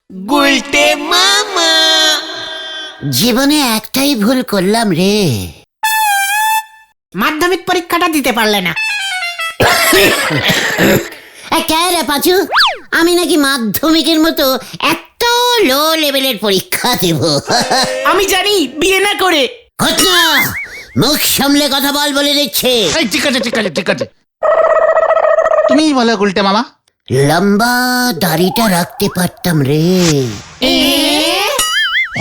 গুলটে মামা। জীবনে একটাই ভুল করলাম রে, মাধ্যমিক পরীক্ষাটা দিতে পারলে না। কে রে পাঁচু? আমি নাকি মাধ্যমিকের মতো এত লো লেভেলের পরীক্ষা দেব? আমি জানি, বিয়ে না করে। ঘটনা, মুখ সামলে কথা বল বলে দিচ্ছে। এই ঠিক আছে ঠিক আছে ঠিক আছে, তুমিই বলো গুলটে মামা। লম্বা দাড়িটা রাখতে পারতাম রে।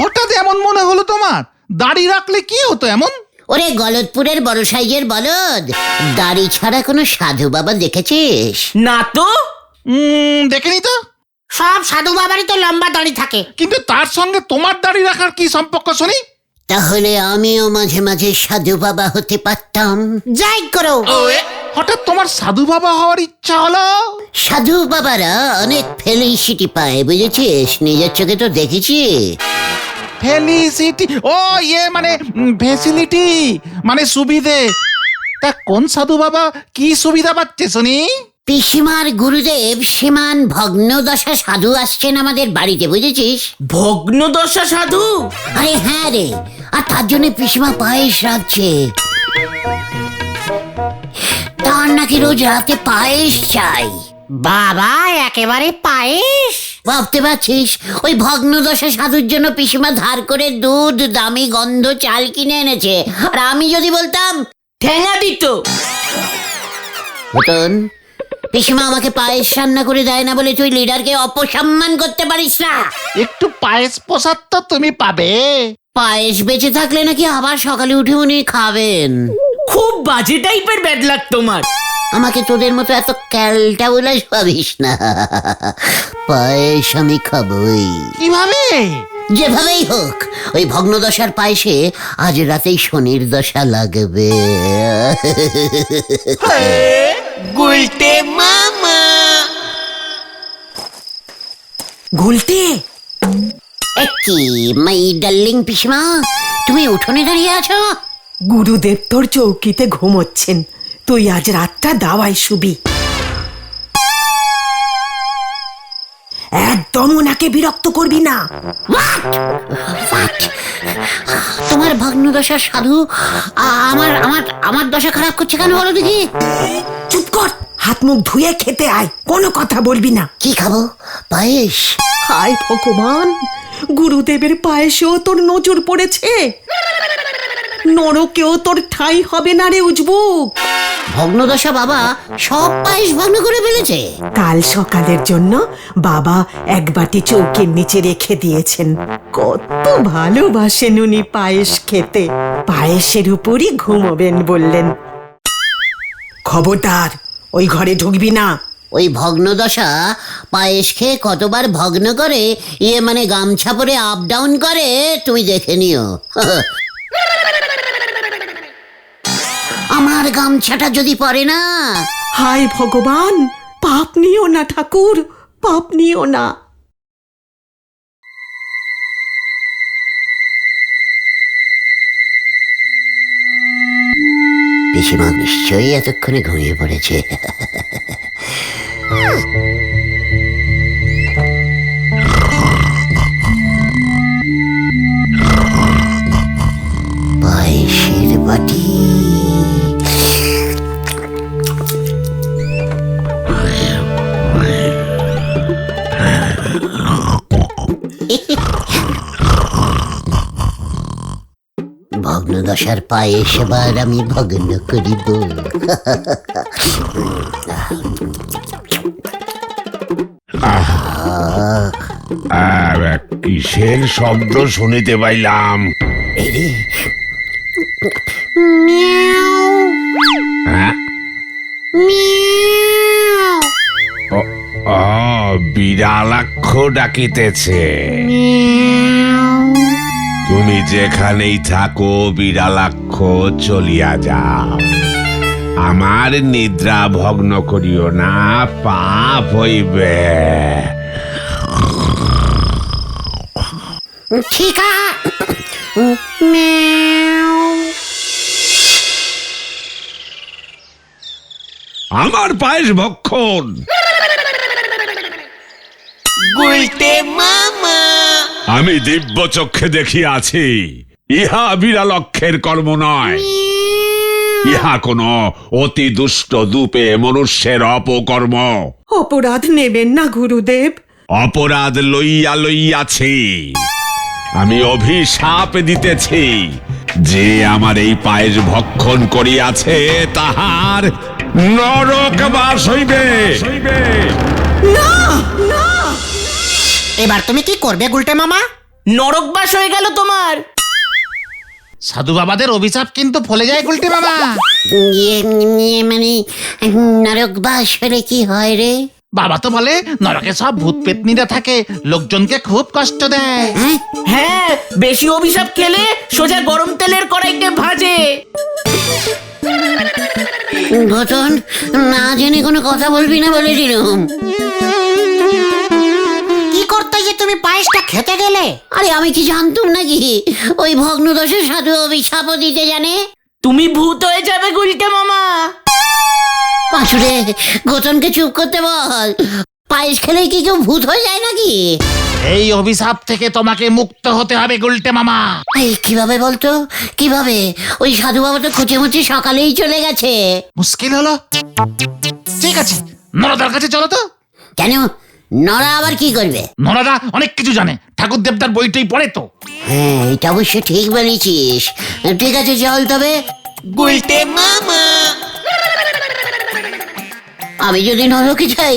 হঠাৎ এমন মনে হলো তোমার? দাড়ি রাখলে কি হতো এমন? ওরে গলতপুরের বড় সাইজের বলদ, দাড়ি ছাড়া কোনো সাধু বাবা দেখেছিস? না তো, দেখিনি তো। সব সাধু বাবারই তো লম্বা দাড়ি থাকে। কিন্তু তার সঙ্গে তোমার দাড়ি রাখার কি সম্পর্ক শুনি? তাহলে আমিও মাঝে মাঝে সাধু বাবা হতে পারতাম। যাই করো, হঠাৎ তোমার সাধু বাবা হওয়ার ইচ্ছা হলো? সাধু বাবারা অনেক ফেলিসিটি পায়, বুঝেছিস? নিজের চোখে তো দেখেছি। ফেলিসিটি? ও ইয়ে মানে ফেসিলিটি, মানে সুবিধে। তা কোন সাধু বাবা কি সুবিধা পাচ্ছে শুনি? পিসিমার গুরুদেব শ্রীমান ভগ্নদশা সাধু আসছেন আমাদের বাড়িতে, বুঝেছিস? ভগ্নদশা সাধু? আরে হ্যাঁ রে, আর তার জন্য পিসিমা পায়েস রাখছে। তার নাকি রোজ রাতে পায়েস চাই। বাবা, একেবারে পায়েস? ভাবতে পারছিস, ওই ভগ্নদশা সাধুর জন্য পিসিমা ধার করে দুধ, দামি গন্ধ চাল কিনে এনেছে। আর আমি যদি বলতাম ঠেঙা দিত। মতন, পিসিমা আমাকে পায়েস রান্না করে দেয় না বলে তুই লিডারকে অপসম্মান করতে পারিস না। একটু পায়েস প্রসাদ তো তুমি পাবে। পায়েস বেঁচে থাকলে নাকি আবার সকালে উঠে উনি খাবেন। খুব বাজে টাইপের ব্যাড লাক তোমার। আমাকে তোদের মতো এত ক্যালটা বলে ভাবিস না, পায়েস আমি খাবই। কিভাবে? যেভাবেই হোক, ওই ভগ্নদশার পায়েসে আজ রাতেই শনির দশা লাগবে। গুলটে মামা। গুলটে, কি মাই ডার্লিং পিসমা, তুমি উঠোনে দাঁড়িয়ে আছো? গুরুদেব তোর চৌকিতে ঘুমোচ্ছেন, তুই আজ রাতটা দাওয়ায় শুবি। একদম ওনাকে বিরক্ত করবি না। What? তোমার ভগ্নদশার সাধু আমার আমার আমার দশা খারাপ করছে কেন বলো দেখি? চুপ কর, হাত মুখ ধুয়ে খেতে আয়, কোনো কথা বলবি না। কি খাবো? পায়েস? হায় ভগবান, গুরুদেবের পায়েসেও তোর নজর পড়েছে। নরকেও তোর ঠাঁই হবে না রে উজবুক। ভগ্নদশা বাবা সব পায়েস ভগ্ন করে ফেলেছে। কাল সকালের জন্য বাবা এক বাটি চৌকির নিচে রেখে দিয়েছেন। কত ভালোবাসেন উনি পায়েস খেতে, পায়েসের উপরই ঘুমোবেন বললেন। খবরদার, ওই ঘরে ঢুকবি না। ওই ভগ্নদশা পায়েস খেয়ে কতবার ভগ্ন করে, ইয়ে মানে গামছা পরে আপ ডাউন করে, তুমি দেখে নিও। আমার গামছাটা যদি পরে না। হায় ভগবান, পাপ নিও না ঠাকুর, পাপ নিও না। পিসিমা নিশ্চয়ই এতক্ষণে ঘুমিয়ে পড়েছে। পায়েসের বাটি। ভগ্নদশার পায়েস এবার আমি ভগ্ন করিব। কিসের শব্দ শুনিতে পাইলাম? এই রে, হ্যাঁ? বিড়ালাক্ষ ডাকিতেছে। তুমি যেখানেই থাকো বিড়ালাক্ষ, চলিয়া যাও। আমার নিদ্রা ভগ্ন করিও না, পাপ হইবে। ঠিক আমার পায়েস ভক্ষণ। গুলটে মামা। আমি দিব্য চক্ষে দেখিয়াছি ইহা বিড়ালক্ষের কর্ম নয়, ইহা কোন অতি দুষ্ট দুপে মনুষ্যের অপকর্ম। অপরাধ নেবেন না গুরুদেব। অপরাধ লইয়া লইয়াছি, আমি অভিশাপ দিতেছি, যে আমার এই পায়েস ভক্ষণ করিয়াছে তাহার নরক বাস হইবে। এবার তুমি কি করবে গুলটে মামা? নরকবাস হয়ে গেল তোমার। সাধু বাবাদের অভিশাপ কিন্তু ফলে যায় গুলটে মামা। মানে নরকবাস হলে কি হয় রে? বাবা তো বলে নরকে সব ভূত পেতনিরা থাকে, লোকজনকে খুব কষ্ট দেয়। হ্যাঁ, বেশি অভিশাপ খেলে সোজা গরম তেলের কড়াইতে ভাজে। ঘটন, না জেনে কোনো কথা বলবি না বলে দিলুম। কি করতে যে তুমি পায়েসটা খেতে গেলে? আরে আমি কি জানতুম নাকি ওই ভগ্নদশা সাধু অভিশাপও দিতে জানে? তুমি ভূত হয়ে যাবে গুলটে মামা। পাঁচুরে, ঘটনকে চুপ করতে বল। পায়েস খেলেই কি কেউ ভূত হয়ে যায় নাকি? এই অভিশাপ থেকে তোমাকে মুক্ত হতে হবে গুলটে মামা। এই কিভাবে বলতো, কিভাবে? ওই সাধু বাবা তো খুঁচে মুচে সকালেই চলে গেছে। মুশকিল হলো। ঠিক আছে, নরদার কাছে চলো তো। কেন, নরা আবার কি করবে? নরদা অনেক কিছু জানে, ঠাকুর দেবতার বইটাই পড়ে তো। হ্যাঁ, এটা অবশ্য ঠিক বলেছিস। ঠিক আছে, চল তবে। গুলটে মামা আমি যদি নরকে যাই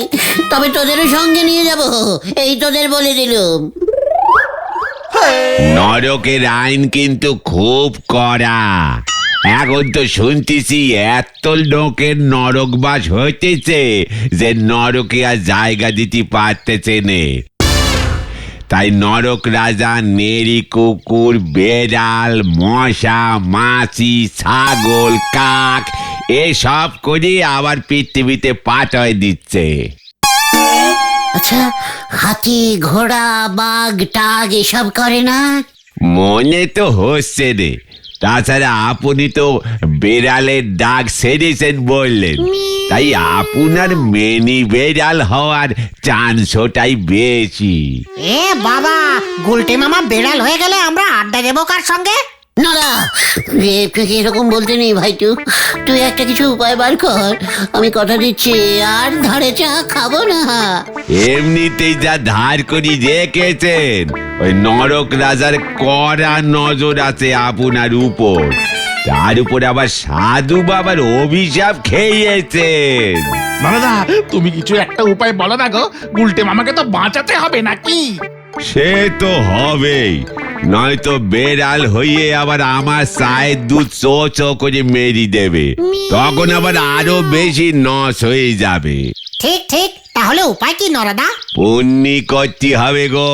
তবে তোদেরও সঙ্গে নিয়ে যাব, এই তোদের বলে দিলুম। নরকের আইন কিন্তু খুব কড়া। এখন তো শুনতেছি এত লোকের নরকবাস হইতেছে যে নরকে আর জায়গা দিতে পারতেছে নে। তাই নরক রাজা নেড়ি কুকুর, বেড়াল, মশা, মাছি, ছাগল, কাক এসব করে আবার পৃথিবীতে পাঠায় দিচ্ছে। আচ্ছা, হাতি, ঘোড়া, বাঘ, টাগ এসব করে না? মনে তো হচ্ছে রে। তাছাড়া আপনি তো বেড়ালের ডাক সেরেছেন বললেন, তাই আপনার মেনি বেড়াল হওয়ার চান্সটাই বেশি। এ বাবা, গুলটে মামা বেড়াল হয়ে গেলে আমরা আড্ডা দেবো কার সঙ্গে? নরা, এরকম বলতে নেই ভাই। তুই একটা কিছু উপায় বার কর। আমি কথা দিচ্ছি আর ধারে চা খাবো না। এমনিতেই যা ধার করি রেখেছেন, ওই নরক রাজার কড়া নজর আছে আপনার উপর। তার উপর আবার সাধু বাবার অভিশাপ খেয়েছেন। নরদা, তুমি কিছু একটা উপায় বলো না গো, গুলটে মামাকে তো বাঁচাতে হবে নাকি? সে তো হবেই, নয়তো বেড়াল হইয়ে আবার আমার চায়ের দুধ চো চো করে মেরি দেবে, তখন আবার আরো বেশি নস হয়ে যাবে। ঠিক ঠিক, তাহলে উপায় কি নরদা? পুণ্যি করতে হবে গো।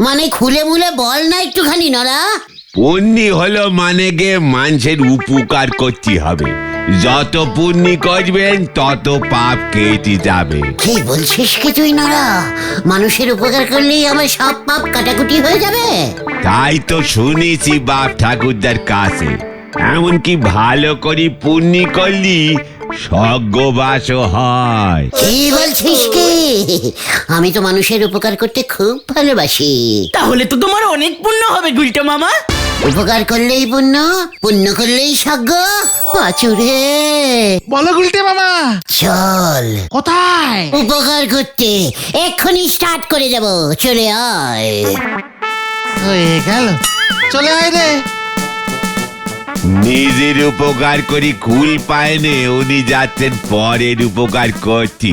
মানে খুলে মুলে বল না একটুখানি নরা। পুণ্যি হলো মানে গে মানুষের উপকার করতে হবে। যত পুণ্যি করবেন তত পাপ কেটে যাবে। কি বলছিস কি তুই নরা? মানুষের উপকার করলেই আমার সব পাপ কাটাকুটি হয়ে যাবে? তাই তো শুনেছি বাপ ঠাকুরদার কাছে, এমনকি ভালো করে পুণ্যি করলি স্বর্গবাসও হয়। কি বলছিস কি? আমি তো মানুষের উপকার করতে খুব ভালোবাসি। তাহলে তো তোমার অনেক পুণ্য হবে গুলটে মামা। উপকার করলেই পুণ্য, পুণ্য করলেই স্বর্গ। পাঁচুরে, বলো গুলটে মামা। চল। কোথায়? উপকার করতে এক্ষুনি স্টার্ট করে দেব, চলে আয়। হয়ে গেল, চলে আয় রে। নিজের উপকার করি কুল পায়নে, উনি যাচ্ছেন পরের উপকার করতে।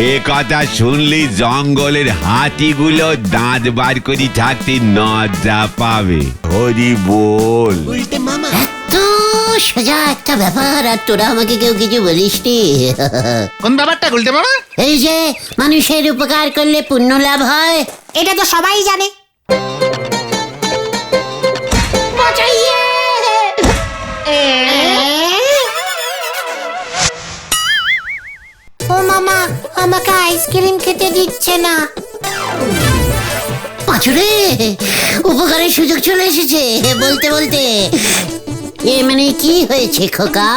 এ কথা শুনলি জঙ্গলের হাতিগুলো দাঁত বার করে থাকতে লজ্জা পাবে। হরি বল। গুলটে মামা এত সোজা একটা ব্যাপার, আর তোরা আমাকে কেউ কিছু বলিসনি। কোন ব্যাপারটা গুলটে মামা? এই যে মানুষের উপকার করলে পুণ্য লাভ হয়, এটা তো সবাই জানে। ও মামা, আমাকে আইসক্রিম খেতে দিচ্ছে না। পাঁচুরে, উপকারের সুযোগ চলে এসেছে বলতে বলতে। এ মানে কি হয়েছে খোকা?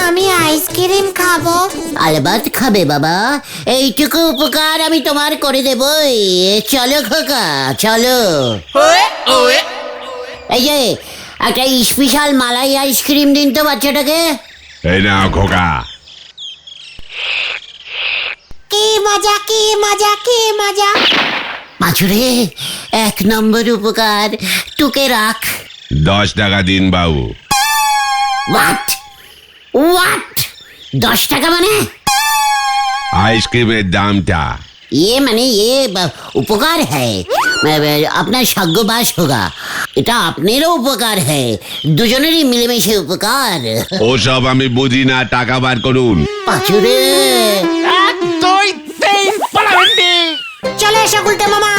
আমি আইসক্রিম খাবো। আলবাত খাবে বাবা, এইটুকু উপকার আমি তোমার করে দেবই। চলো খোকা, চলো। এই যে একটা স্পেশাল মালাই আইসক্রিম দিন তো বাচ্চাটাকে। এই না খোকা। কি মজা, কি মজা, কি মজা। পাঁচুরে, 1 নম্বর উপকার, টুকে রাখ। 10 টাকা দিন বাবু। হোয়াট হোয়াট 10 টাকা মানে? আইসক্রিমের দামটা। ये মানে উপকার হ্যায়, আপনার স্বর্গবাস হোগা। এটা আপনারও উপকার হ্যায়, দুজনেরই মিলেমিশে উপকার। ওসব আমি বুঝি না, টাকা বার করুন। পাঁচুরে, 1 2 3 পালাবেন্ডি। চলে এসো গুলটে মামা।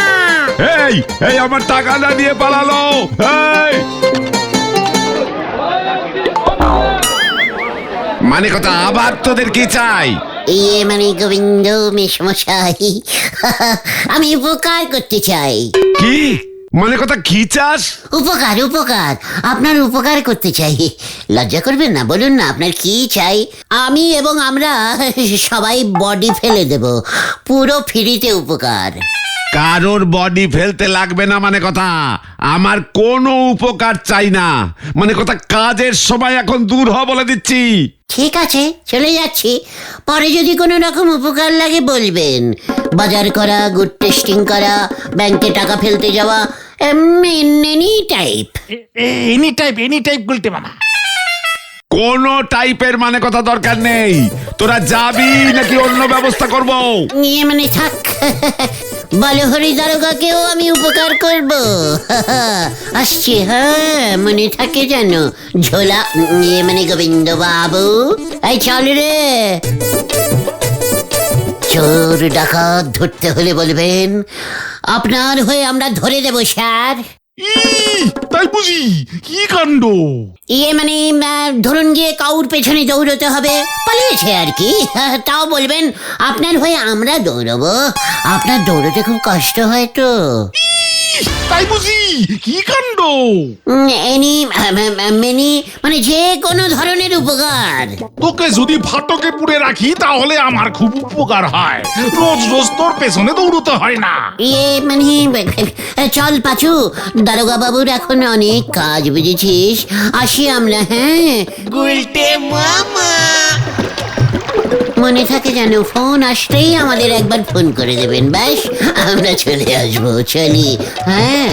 এই এই আমার টাকা না দিয়ে পালালো। এই মানে কথা, আবার তোদের কি চাই? ইয়ে মানে গোবিন্দ মেশমশাই, আমি উপকার করতে চাই। কি মানে কথা, কি চাস? উপকার উপকার, আপনার উপকার করতে চাই। লজ্জা করবেন না, বলুন না আপনার কি চাই। আমি এবং আমরা সবাই বডি ফেলে দেব, পুরো ফ্রিতে উপকার। কারোর বডি ফেলতে লাগবে না মানে কথা, আমার কোনো উপকার চাই না মানে কথা। কাজের সময় এখন দূর হ বলে দিচ্ছি। ঠিক আছে, চলে যাচ্ছি। পরে যদি কোনো রকম উপকার লাগে বলবেন। বাজার করা, গুড টেস্টিং করা, ব্যাংকে টাকা ফেলতে যাওয়া, any type. Any type Gulte মামা। কোনো টাইপের মানে কথা দরকার নেই। তোরা যাবি নাকি অন্য ব্যবস্থা করব? নিয়ে মানে থাক, বলো হরি দারোগাকেও আমি উপকার করব। আসছি, হ্যাঁ মনে থাকে যেন। ঝোলা নিয়ে মানে গোবিন্দ বাবু, এই চল রে। চোর ডাকাত ধরতে হলে বলবেন, আপনার হয়ে আমরা ধরে দেব স্যার। তাই বুঝি, কি কাণ্ড। ইয়ে মানে ধরুন গিয়ে কাউর পেছনে দৌড়তে হবে, পালিয়েছে আর কি, তাও বলবেন আপনার হয়ে আমরা দৌড়বো। আপনার দৌড়তে খুব কষ্ট হয় তো। তাই বুঝি, কি কাণ্ড। এনি মেনি মানে যে কোনো ধরনের উপকার। তোকে যদি ফাটকে পুড়ে রাখি তাহলে আমার খুব উপকার হয়। রোজ রোজ তোর পেছনে দৌড়তে হয় না। ইয়ে মানে চল পাচু, দারোগা বাবুর এখন অনেক কাজ, বুঝেছিস। আসি আমরা, হ্যাঁ। গুলটে মামা। মনে থাকে যেন, ফোন আসলেই আমাদের একবার ফোন করে দেবেন, ব্যাস আমরা চলে আসবো। চলি, হ্যাঁ।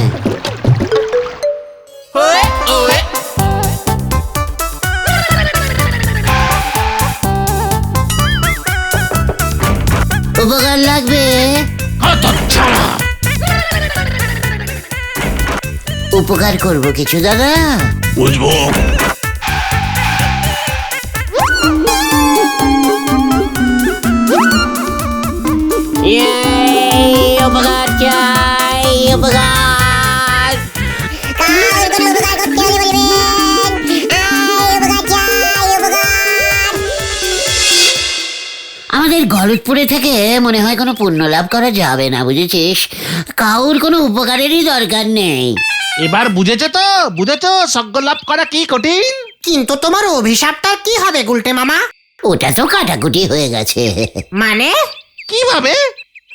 উপকার লাগবে? উপকার করবো কিছু দাদা? বুঝবো। উপকার চাই, উপকার। কার কোনো উপকার করতে হলে বলবেন, উপকার চাই, উপকার। আমাদের গলতপুরে থেকে মনে হয় কোনো পুণ্য লাভ করা যাবে না, বুঝেছিস। কাউর কোনো উপকারেরই দরকার নেই। এবার বুঝেছে তো, বুঝেছো সজ্ঞ লাভ করা কি কঠিন। কিন্তু তোমার অভিশাপটা কি হবে গুলটে মামা? ওটা তো কাটাকুটি হয়ে গেছে। মানে কিভাবে?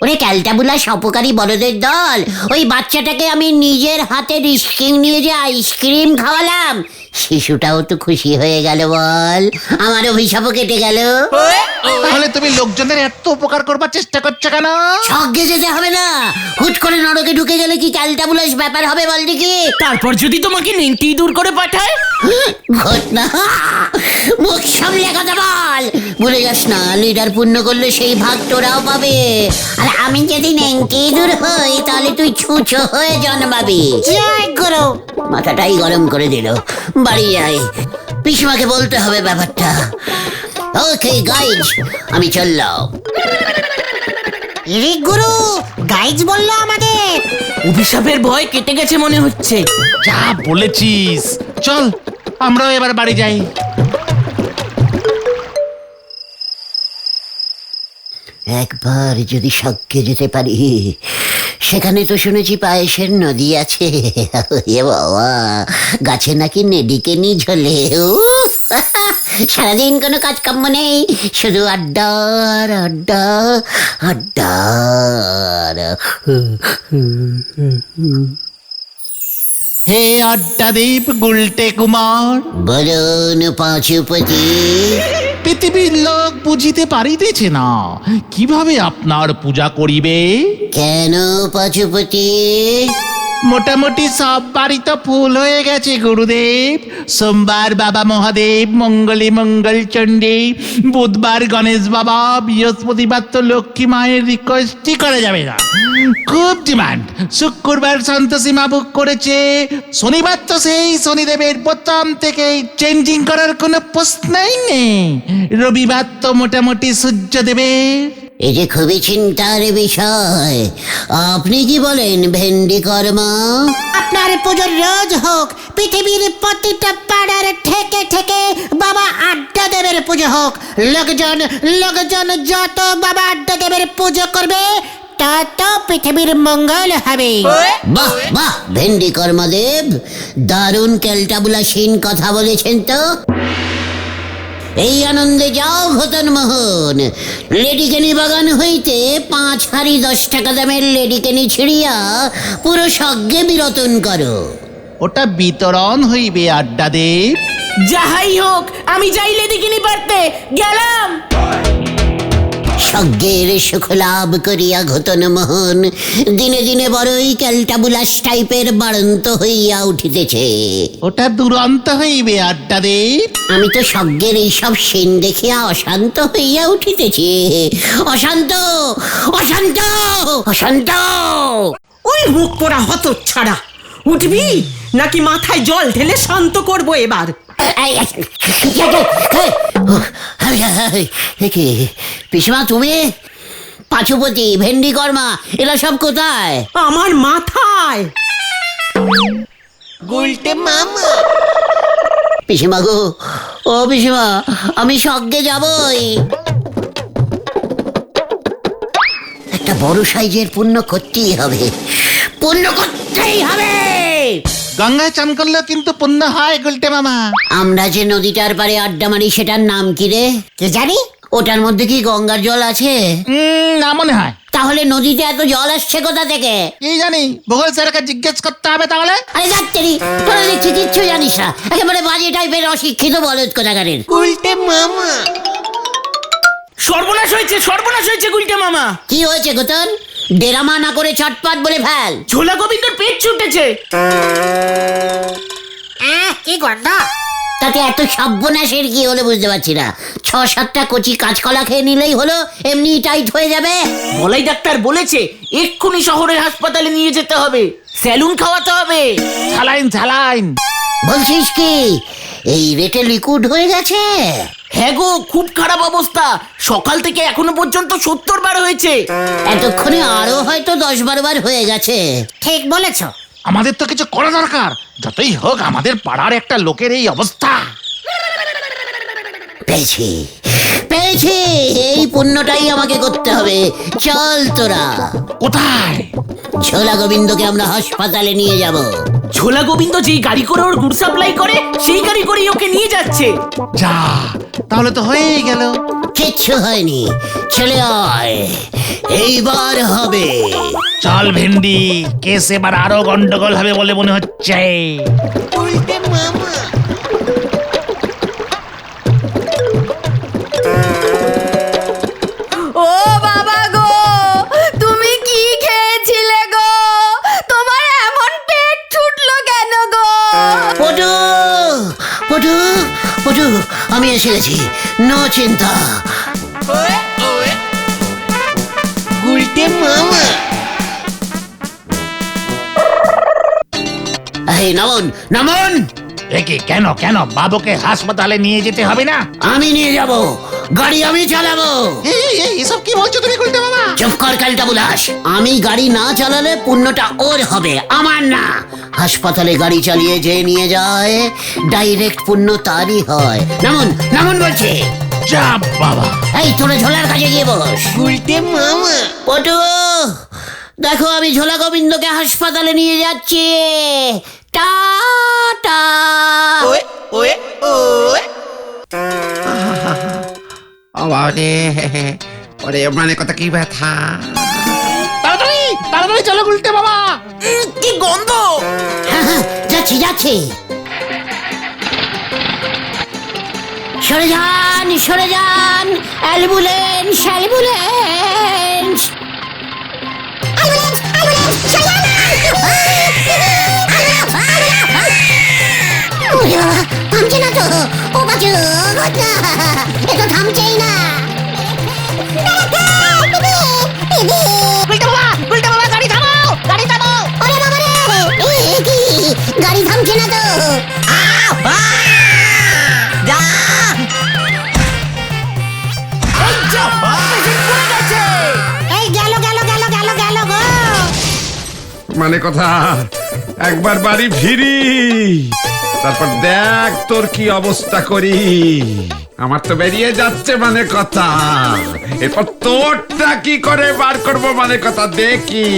ওরে ক্যালটাবুলাস অপকারী বড়দের দল, ওই বাচ্চাটাকে আমি নিজের হাতে রিস্কিং নিয়ে যে আইসক্রিম খাওয়ালাম, শিশুটাও তো খুশি হয়ে গেল বল, আমার অভিশাপও কেটে গেল। তাহলে তুমি লোকজনের এত উপকার করবার চেষ্টা করছো কেন? স্বর্গে যেতে হবে না, হুট করে নরকে ঢুকে গেলে কি ক্যালটাবুলাস ব্যাপার হবে বল দেখি। তারপর যদি তোমাকে নিংটি দূর করে পাঠায়? ঘটনা, মুখ সামলে কথা বল। ভুলে যাস না, লিডার পূর্ণ করলে সেই ভাগ তোরাও পাবে। আর আমি যদি নেংটি দূর হই তাহলে তুই ছুঁচো হয়ে জন্মাবি। জয় গুরু। মাথাটাই গরম করে দিল। বাড়ি যাই, পিসিমাকে বলতে হবে ব্যাপারটা। ওকে গাইজ, আমি চললাম। রে গুরু, গাইজ বললো আমাদের। অভিশাপের ভয় কেটে গেছে মনে হচ্ছে। যা বলেছিস, চল আমরাও এবার বাড়ি যাই। একবার যদি স্বর্গে যেতে পারি, সেখানে তো শুনেছি পায়েসের নদী আছে। এ বাবা, গাছে নাকি নেডিকেনি ঝোলে। উফ, সারাদিন কোনো কাজ কাম্য নেই, শুধু আড্ডা আর আড্ডা, আড্ডা আর। হে আড্ডাদীপ গুলটে কুমার, বলুন পাঁচুপতি। পৃথিবীর লোক বুঝিতে পারিতেছে না কিভাবে আপনার পূজা করিবে। কেন পাঁচুপতি? মোটামুটি সব বাড়ি তো ফুল হয়ে গেছে গুরুদেব। সোমবার বাবা মহাদেব, মঙ্গলে মঙ্গল চণ্ডী, বুধবার গণেশ বাবা, বৃহস্পতিবার তো লক্ষ্মী মায়ের রিকোয়েস্টই করা যাবে না, খুব ডিমান্ড। শুক্রবার সন্তোষী মা বুক করেছে, শনিবার তো সেই শনিদেবের প্রথম থেকেই চেঞ্জিং করার কোনো প্রশ্নই নেই, রবিবার তো মোটামুটি সূর্যদেবের। এই যে খুবই চিন্তার বিষয়। আপনি কি বলেন ভেন্ডি কর্মা? আপনার পুজো রোজ হোক, পৃথিবীর প্রতিটা পাড়ার ঠেকে ঠেকে বাবা আড্ডা দেবের পুজো হোক। লোকজন লোকজন যত বাবা আড্ডা দেবের পুজো করবে, তত পৃথিবীর মঙ্গল হবে। বাহ বাহ, ভেন্ডি কর্মদেব দারুণ ক্যালটাবুলাসীন কথা বলেছেন তো। এই আনন্দে যাও ঘতন মোহন, লেডিকেনি বাগান হইতে 5 হাড়ি 10 টাকা দামের লেডিকেনি ছিড়িয়া পুরো সজ্ঞে বিরতন করো। ওটা বিতরণ হইবে আড্ডাদেব। যাহাই হোক, আমি যাইলে দেখিনি পারতে গেলাম। সজ্ঞের সুখ লাভ করিয়া ঘতন মোহন দিনে দিনে বড়ই ক্যালটাবুলাস টাইপের বাড়ন্ত হইয়া উঠিতেছে। ওটা দুরন্ত হইবে আড্ডাদেব। আমি তো সজ্ঞের এইসব সিন দেখিয়া অশান্ত হইয়া উঠিতেছি। অশান্ত, অশান্ত, অশান্ত। ওই মুখ পোড়া হতচ্ছাড়া, উঠবি নাকি মাথায় জল ঢেলে শান্ত করবো এবার? কি পিসমা তুমি? পাঁচুপতি, ভেন্ডি কর্মা, এরা সব কোথায়? আমার মাথায়। পিসিমা গো, ও পিসিমা, আমি সজ্ঞে যাবই। একটা বড় সাইজের পুণ্য করতেই হবে, পুণ্য করতেই হবে। গঙ্গায় চান করলেও কিন্তু পুণ্য হয় গুলটে মামা। আমরা যে নদীটার পারে আড্ডা মারি, সেটার নাম কি রে? কি জানি? ওটার মধ্যে কি গঙ্গার জল আছে? না মনে হয়। তাহলে নদীতে এত জল আসছে কোথা থেকে? কি জানি, ভূগোল স্যারকে জিজ্ঞেস করতে হবে তাহলে। আরে যাচ্ছেরি, তোরা দেখছি কিচ্ছু জানিস না, একেবারে বাজে টাইপের অশিক্ষিত বলদ কোথাকারের। উল্টে মামা। সর্বনাশ হয়েছে, সর্বনাশ হয়েছে গুলটে মামা। কি হয়েছে গোতন? ডেরামা না করে ছটপট বলে ফেল। ঝোলা গোবিন্দর পেট ছুটেছে। কি গন্ধ! তাতে এত সর্বনাশের কি হলো বুঝতে পারছি না। 6-7টা কচি কাঁচকলা খেয়ে নিলেই হলো, এমনি টাইট হয়ে যাবে। বলাই ডাক্তার বলেছে এক্ষুনি শহরের হাসপাতালে নিয়ে যেতে হবে, স্যালুন খাওয়াতে হবে। ছালাইন ছালাইন। বলছিস কি এই রেটে লিকুইড হয়ে গেছে? হ্যাঁ গো, খুব খারাপ অবস্থা। সকাল থেকে এখনো পর্যন্ত 70 বার হয়েছে। এতক্ষণে আরো হয়তো 10-12 বার হয়ে গেছে। ঠিক বলেছো। আমাদের তো কিছু করা দরকার, যতই হোক আমাদের পাড়ার একটা লোকের এই অবস্থা। পেয়েছি পেয়েছি, এই পুণ্যটাই আমাকে করতে হবে। চল তোরা। কোথায়? ঝোলা গোবিন্দকে আমরা হাসপাতালে নিয়ে যাব। ঝোলা গোবিন্দ যেই গাড়ি করে ওর গুড সাপ্লাই করে, সেই গাড়ি করেই ওকে নিয়ে যাচ্ছে। যা, তাহলে তো হয়েই গেল। কিচ্ছু হয়নি, চলে আয়, এইবার হবে। চল ভেন্ডি, কেস এবার আরো গন্ডগোল হবে বলে মনে হচ্ছে। উল্টে মামা। ও বাবা গো, তুমি কি খেয়েছিলে গো? তোমার এমন পেট ছুটলো কেন গো? পটু, পটু, পটু, আমি এসে গেছি, নো চিন্তা। উল্টে মামা। এই নামুন, নামুন। একে কেন কেন বাবুকে হাসপাতালে নিয়ে যেতে হবে না? আমি নিয়ে যাব, গাড়ি আমি চালাবো। এসব কি বলছো তুমি গুলটে মামা? চুপ কর ক্যালটাবুলাস, আমি গাড়ি না চালালে পুণ্যটা ওর হবে, আমার না। হাসপাতালে গাড়ি চালিয়ে যে নিয়ে যায়, ডাইরেক্ট পুণ্য তারই হয়। নামুন, নামুন বলছি। যা বাবা। এই তোরা ঝোলার কাছে গিয়ে বস। উল্টে মামা। পটু, দেখো আমি ঝোলা গোবিন্দকে হাসপাতালে নিয়ে যাচ্ছি। টাটা। ওরে ওরে মানে কথা কি ব্যথা। তাড়াতাড়ি তাড়াতাড়ি চলো গুলটে বাবা। কি গন্ধ! হ্যাঁ, যাচ্ছি যাচ্ছি। সরে যান সরে যান, অ্যাম্বুলেন্স অ্যাম্বুলেন্স। থামছে না তো, ও বাঁচো এ তো থামছেই না। গাড়ি থামাও, গাড়ি থামাও। ওরে বাবা রে, এ কি গাড়ি থামছে না তো। এই গেল গেল গেল গেল গেল গো। মানে কথা একবার বাড়ি ফিরি, তারপর দেখ তোর কি অবস্থা করি। আমার তো বেরিয়ে যাচ্ছে মানে কথা, এরপর তোরটা কি করে বার করবো মানে কথা দেখি।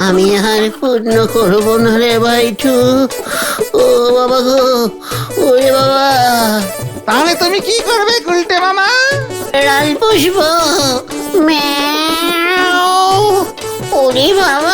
আমি আর পূর্ণ করবো না রে ভাইটু। ও বাবা গো, ওরে বাবা। তাহলে তুমি কি করবে গুলটে মামা? রাল পুষবো। ম্যাও। ওরে বাবা।